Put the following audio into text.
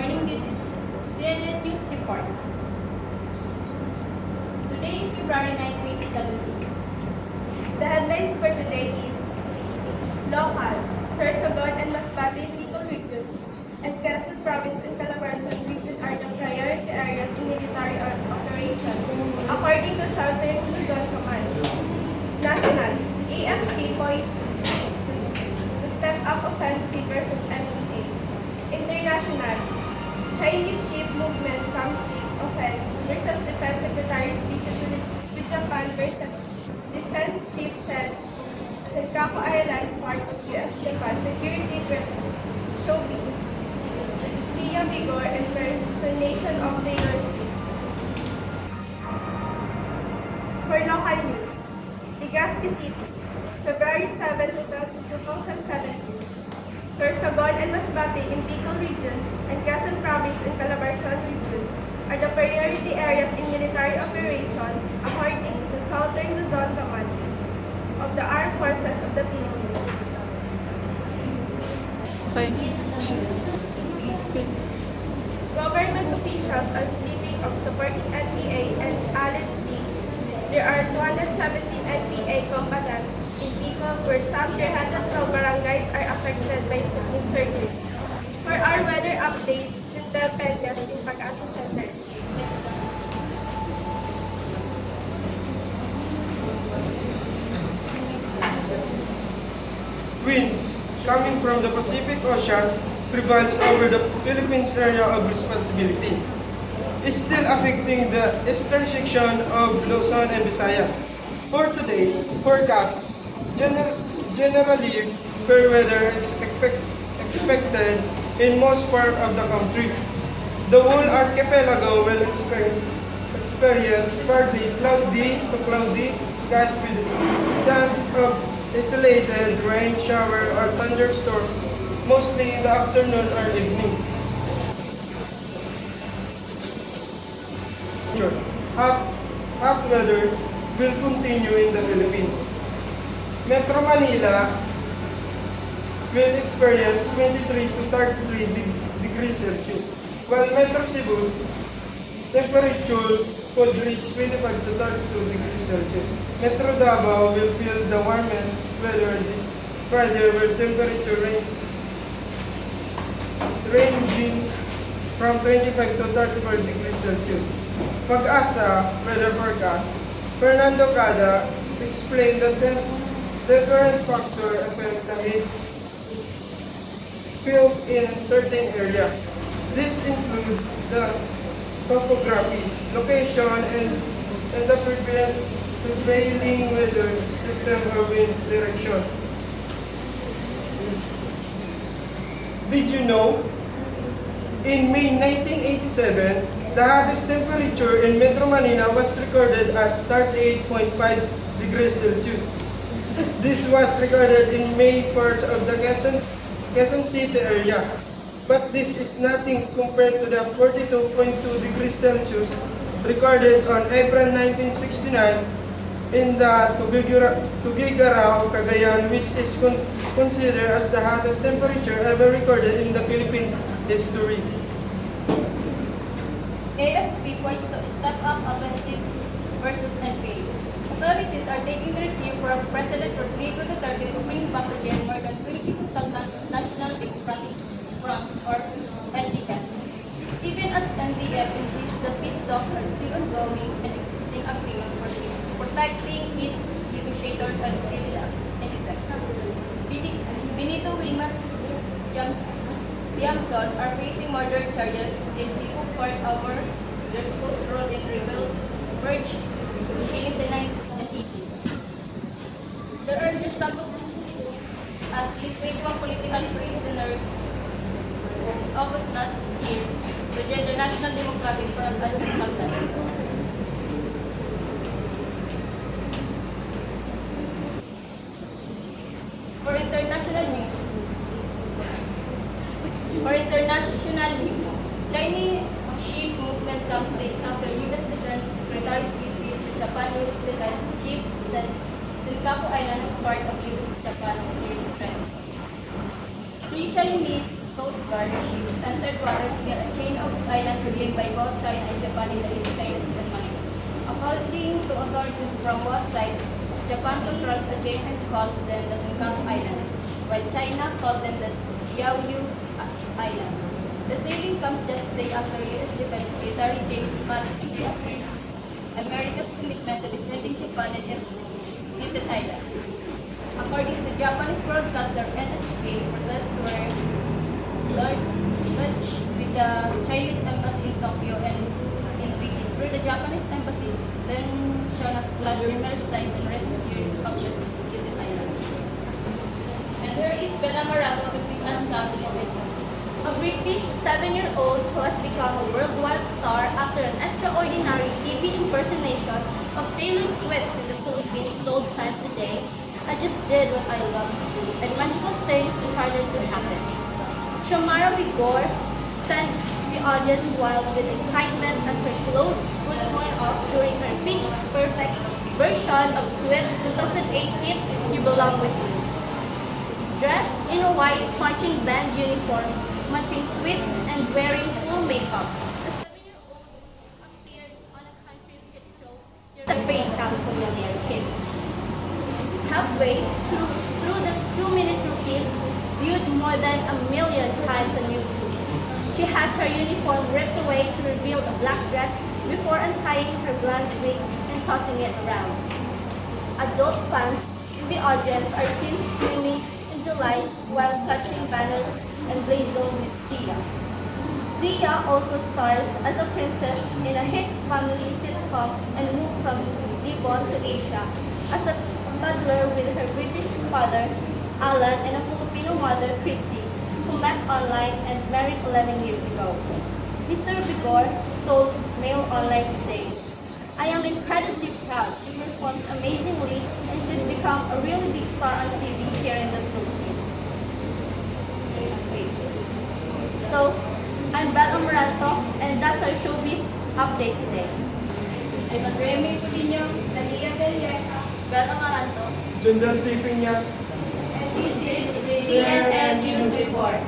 morning. This is CNN News Report. Today is February 9, 2017. The headlines for today is local, Sorsogon and Masbate Bicol Region, and Quezon Province and Calabarzon Region are the priority areas in military operations, according to Southern Luzon Command. National, AFP points to step up offensive versus NPA. International, Chinese ship movement conflicts offense versus Defense Secretary's visit to Japan versus Defense Chief said Senkaku Island, part of U.S.-Japan security threat, showpiece, Sia Vigor and personation of Taylor Swift. For local news, Legazpi City, February 7, 2017. Sorsogon and Masbate in Bicol Region and Quezon Province and Calabarzon Region are the priority areas in military operations according to Southern Luzon Command of the Armed Forces of the Philippines. Government officials are sleeping of supporting NPA and allegedly there are 217 NPA combatants in Bicol where some 312 barangays are affected by insurgents. For our weather update, Juntel Pendas in Pag-asa Center. Winds coming from the Pacific Ocean prevails over the Philippines area of responsibility. Is still affecting the eastern section of Luzon and Visayas. For today, forecast generally fair weather is expected in most part of the country. The whole archipelago will experience partly cloudy to cloudy skies with chance of isolated rain, shower, or thunderstorms, mostly in the afternoon or evening. Hot weather will continue in the Philippines. Metro Manila will experience 23 to 33 degrees Celsius, while Metro Cebu's temperature could reach 25 to 32 degrees Celsius. Metro Davao will feel the warmest weather this Friday with temperature ranging from 25 to 34 degrees Celsius. Pag-asa weather forecast, Fernando Cada explained that the current factor affect the heat field in certain area. This includes the topography, location, and the prevailing weather system or wind direction. Did you know? In May 1987, the hottest temperature in Metro Manila was recorded at 38.5 degrees Celsius. This was recorded in May part of the Quezon City area. But this is nothing compared to the 42.2 degrees Celsius recorded on April 1969 in the Tuguegarao, Cagayan, which is considered as the hottest temperature ever recorded in the Philippine history. AFP points to step up offensive versus NPA. Authorities are taking the review for President Rodrigo Duterte to bring back again more than 20 consultants of National Democratic Front or NDF. Even as NDF insists the peace talks are still ongoing and existing agreements for protecting its negotiators are still in effect. Benito Wilma Jamson are facing murder charges in Cebu Court over their supposed role in rebel purge killings in 1980s. There are just some at least 21 political prisoners in August last year to join the National Democratic Front as consultants. For international news, Chinese ship movement comes days after U.S. Defense Secretary's visit to Japan. U.S. Defense Chief Senkaku Island is part of U.S.-Japan security threat. Three Chinese Coast Guard ships entered waters near a chain of islands claimed by both China and Japan in the East China Sea and Manila. According to authorities from both sides, Japan controls the chain and calls them the Senkaku Islands, while China called them the Diaoyu Islands. The sailing comes just a day after U.S. Defense Secretary James Mattis reaffirmed America's commitment to defending Japan and its disputed islands. According to Japanese broadcaster NHK, protests were lodged with the Chinese embassy in Tokyo and in Beijing, where the Japanese embassy then shown as flash numerous times in recent years of the disputed islands. And here is Bella Marato to give us some of his A British 7-year-old who has become a worldwide star after an extraordinary TV impersonation of Taylor Swift in the Philippines told fans today, "I just did what I love to do, and magical things started to happen." Shamara Vigor sent the audience wild with excitement as her clothes were torn off during her pitch-perfect version of Swift's 2008 hit, "You Belong With Me." Dressed in a white marching band uniform, matching Swift's and wearing full makeup, the 7-year-old appeared on a country's hit show. The face sounds familiar, kids. Halfway through the 2 minutes routine, viewed more than 1 million times on YouTube. She has her uniform ripped away to reveal a black dress before untying her blonde wig and tossing it around. Adult fans in the audience are seen screaming in delight while touching banners and blazoned with Sia. Sia also stars as a princess in a hit family sitcom and moved from Devon to Asia as a toddler with her British father, Alan, and a Filipino mother, Christy, who met online and married 11 years ago. Mr. Vigor told Mail Online today, "I am incredibly proud. She performs amazingly and she's become a really big star on TV here in the Philippines." So, I'm Bel Amaranto, and that's our showbiz update today. I'm Andrea Pudinho, Dalia Villeta, Bel Amaranto, Jundal T. Piñas, and this is CNN News Report.